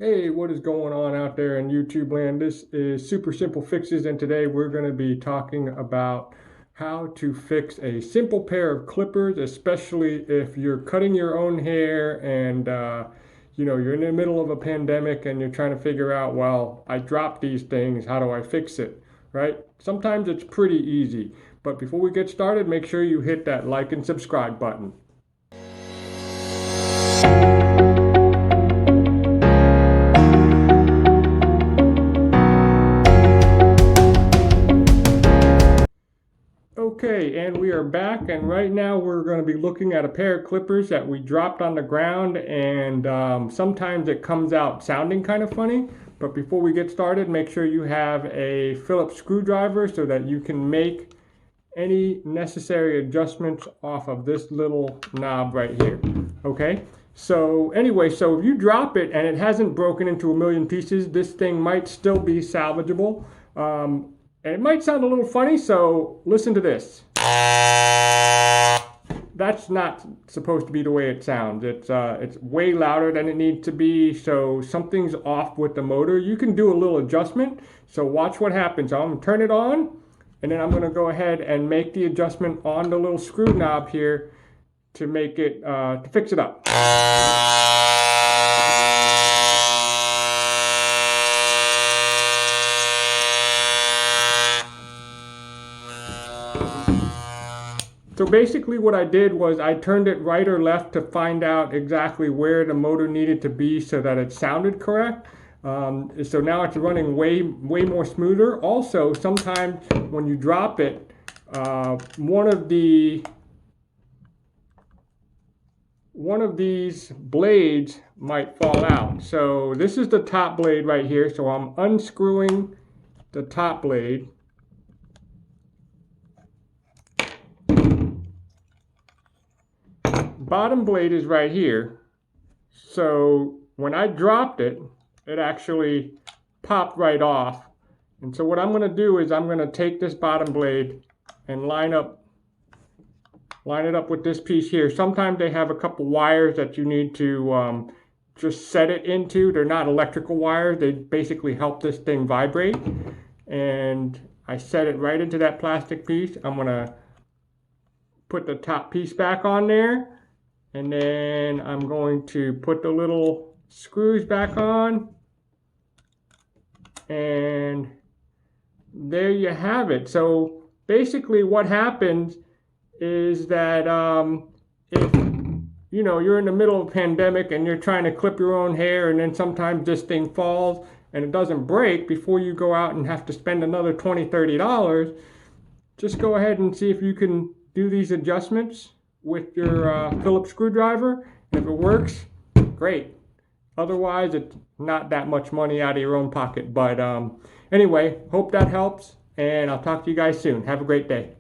Hey, what is going on out there in YouTube land? This is Super Simple Fixes, and today we're going to be talking about how to fix a simple pair of clippers, especially if you're cutting your own hair and you're in the middle of a pandemic and you're trying to figure out, well, I dropped these things, how do I fix it, right? Sometimes it's pretty easy, but before we get started, make sure you hit that like and subscribe button. Okay, and we are back, and right now we're going to be looking at a pair of clippers that we dropped on the ground, and sometimes it comes out sounding kind of funny. But before we get started, make sure you have a Phillips screwdriver so that you can make any necessary adjustments off of this little knob right here. Okay, so anyway, so if you drop it and it hasn't broken into a million pieces, this thing might still be salvageable. And it might sound a little funny, so listen to this. That's not supposed to be the way it sounds. It's way louder than it needs to be, so something's off with the motor. You can do a little adjustment, so watch what happens. I'm going to turn it on, and then I'm going to go ahead and make the adjustment on the little screw knob here to make it, to fix it up. So basically what I did was I turned it right or left to find out exactly where the motor needed to be so that it sounded correct. So now it's running way more smoother. Also, sometimes when you drop it, one of these blades might fall out. So this is the top blade right here. So I'm unscrewing the top blade. Bottom blade is right here, so when I dropped it, it actually popped right off. And so what I'm going to do is I'm going to take this bottom blade and line it up with this piece here. Sometimes they have a couple wires that you need to just set it into. They're not electrical wires. They basically help this thing vibrate. And I set it right into that plastic piece. I'm going to put the top piece back on there. And then I'm going to put the little screws back on. And there you have it. So basically what happens is that if you're in the middle of a pandemic and you're trying to clip your own hair, and then sometimes this thing falls and it doesn't break before you go out and have to spend another $20, $30, just go ahead and see if you can do these adjustments with your Phillips screwdriver. If it works, great. Otherwise, it's not that much money out of your own pocket. But anyway, hope that helps, and I'll talk to you guys soon. Have a great day.